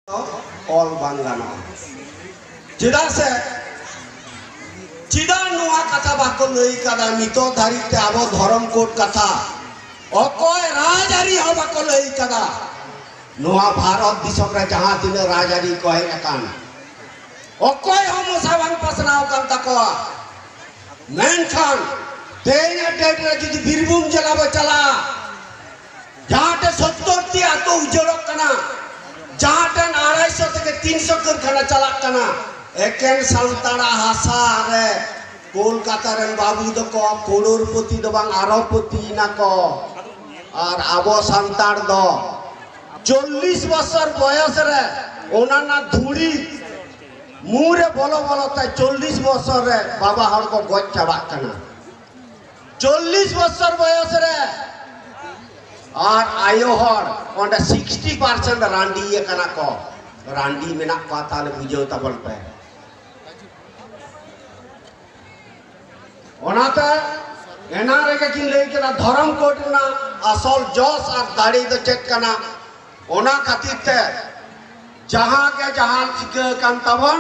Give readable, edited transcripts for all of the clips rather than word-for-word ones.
all बांगाना चिदा से चिदा नुआ कथा बाको लई कदा नितो धारिते आबो धर्म कोड कथा अकय राजारी हो बाको लई कदा नुआ भारत दिसम रे जहां दिन राजारी कहे एकान अकय हो मोसाबान पसनाव कान तको मेनखान तेना डेट रे जुदी बीरभूम जिला बे चला जहां ते 70 टी आतो उजड़क कना जहां ते 250 থেকে 300 कारखाना चला कना एकेन सालताड़ा हासा रे कोलकाता रेन बाबू दो को करोड़पति दो बांग आरबपति ना को और आबो सान्ताड़ दो 40 बছর বয়স রে ओनाना धूड़ी मुरे बोलो बोलो ताई 40 বছর রে बाबा हर को गज चाबा कना 40 বছর বয়স রে और आयो हर ओंडे 60% रांडी ये कना को रांडी मेना को ताले बुझो तबल पे ओनाते एना रेके किन लई केना धर्म कोड ना असल जस और दाड़ी दो चेक कना ओना खातिर ते जहां के जहां चिके कान तबन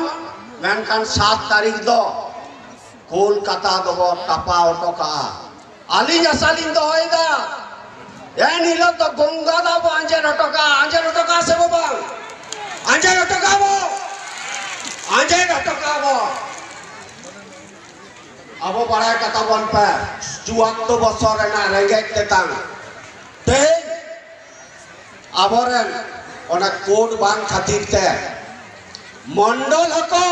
मेनखान 7 तारीख दो कोलकाता दो टापा ओटोका आली जसालिन दो होइदा ए नीलो तो गंगा दा आंजे ओटोका से बाबा आंजे ओटोका बो अब बड़ा कथा बन पे 74 বছর ना रेंगे तेतांग ते आबोरेन ओना कोड बांग खातिर ते मंडल हको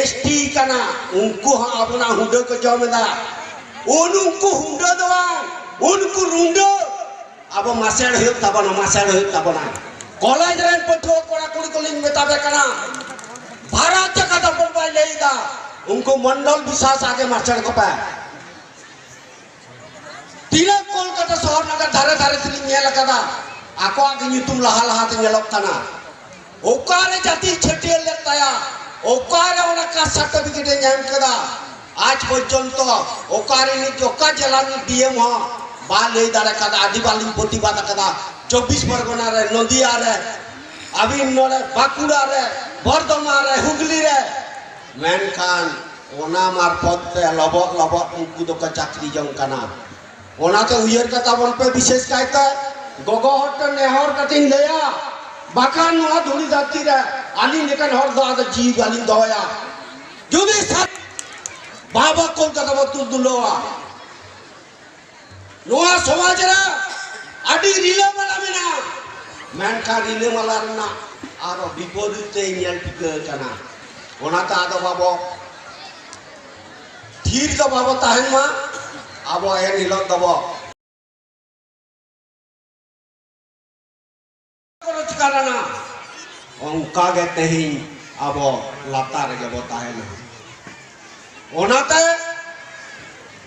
एसटी कना उनको अपना हुंडो को जमेदा उनको हुंडो दवा उनको रुंडो अब मासेड़ हो तबना कॉलेज रेन पठो कोड़ा कुड़ी को लिंग मेताबे कना भारत का दबल बाय लेदा उनको मंडल विश्वास आगे मास्टर को पाए तिलक कोलकाता शहर नगर धारे धारे तिलिंग नेल कदा आको आगे नितुम लहा लहा ते नेलक कना ओकारे जाति छटियल लेताया ओकारे ओना का सर्टिफिकेट एम कदा आज पर्यंत ओकारे नि ओका जिला नि डीएम हो बा ले दारे कदा आदिवासी प्रतिबाद कदा 24 परगना रे नदिया रे अभी नरे बाकुड़ा रे बर्धमान रे हुगली रे मेनखान ओना मार्फत लबक उनको दो का चाकरी जंग कना ओना तो उयर कथा बन पे विशेष कायता गगो हट नेहर कटिन लेया बाकान नुआ धुली जाती रे आली लेकन हर दो आद जीव आली दोया जुदी साथ बाबा कोलकाता बतुल दुलोआ नुआ समाज रे आडी रिले वाला मेना मेनखा रिले वाला ना आरो विपरीते इयल टिके कना ओना ता आदो बाबो थीर दो बाबो ताहेन मा आबो ए निलो दबो करो चिकाराना ओंका गे तेही आबो लातार गेबो ताहेन ओना ते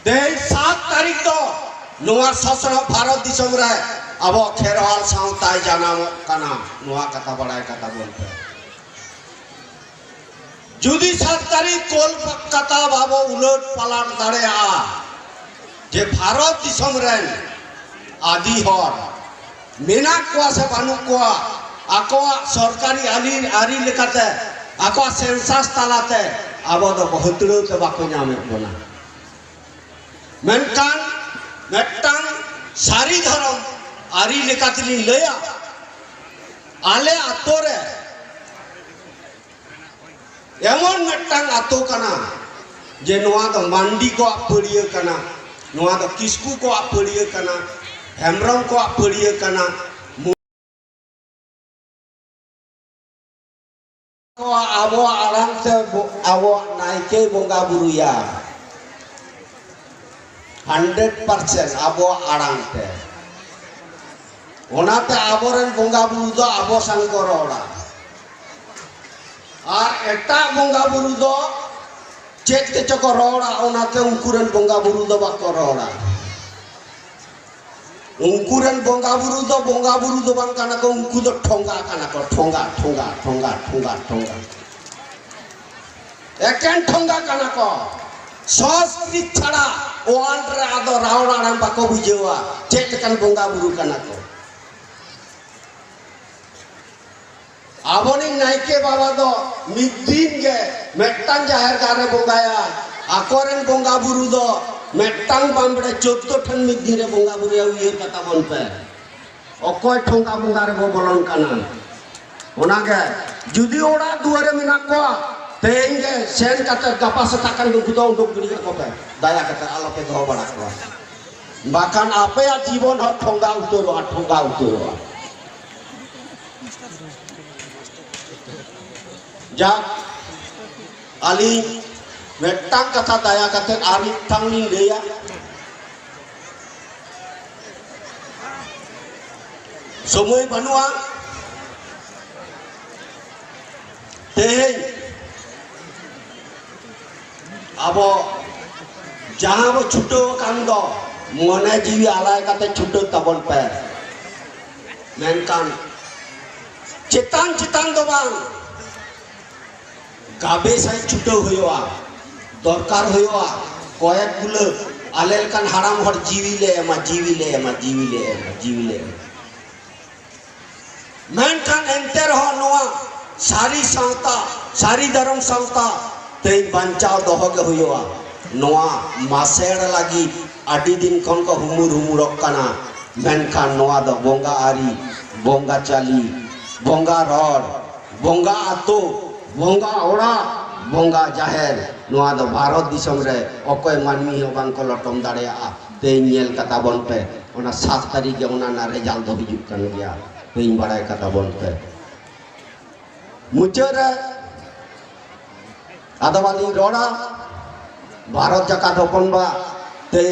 दे 7 तारीख दो नुआ ससर भारत दिसम रे आबो खेरवाल सावताय जानाम कना नुआ कथा बड़ाय कथा बोलते जुदी 7 तारीख कोलकाता बाबो उलट पालट दाड़े आ जे भारत दिसम रेन आदि हर मेना को से बानु को आको सरकारी आरी लेकाते आको सेंसास तालाते आबो दो बहुतरो ते बाको नामे बोना मेनकान मेटांग सारी धर्म आरी लेकातली लया आले आतोरे एमन मेटांग आतो कना जे नोआ दो मांडी को आपड़िए कना नोआ दो किसकू को आपड़िए कना हेमरम को आपड़िए कना को आबो आराम से आबो नाइके बोंगा बुरुया 100% आबो आराम ते ओनाते आबोरेन बोंगा बुरु दो आबो संकर ओड़ा और एटा बोंगा बुरु दो चेक ते चको रोड़ा ओनाते उनकुरेन बोंगा बुरु दो बाको रोड़ा उनकुरेन बोंगा बुरु दो बांग काना को उनको दो ठोंगा काना को ठोंगा एकेन ठोंगा काना को संस्कृत छाड़ा ओआन रे आदो रावण आराम बाको बुझेवा चेक कन बोंगा बुरु काना को aboni naike baba do middin ge mettan jaher gare bongaya akoren bonga buru do mettan bambde 14 than middin re bonga buru ya uyer kata bon pe okoy thonga bonga re bo bolon kana onage judi ora duare mena ko tehenge sen kata gapa setakan gudo untuk gidi ko pe daya kata alope go bada ko bahkan apa ya jibon hot thonga utoro jak ali metang kata daya kata ari tangling leya semua banua teheng abo jaha bo chuto kando mone jiwi alai kata chuto tabon pe menkan cetan do bang gabe sai chuto hoyoa dorkar hoyoa koyek gulo alel kan haram hor jiwi le menkan enter ho noa sari sangta sari daram sangta te bancao doho ge hoyoa noa maser lagi adi din kon ko humurok kana menkan noa do bonga ari bonga chali bonga rod bonga ato bonga ora bonga jaher noa do bharat disam re okoy manmi ho bang ko lotom dareya te nyel kata bon pe ona 7 tarik ge ona na result do hijuk kan gya te barai kata bon pe mucara adawali roda bharat jakat hopon ba te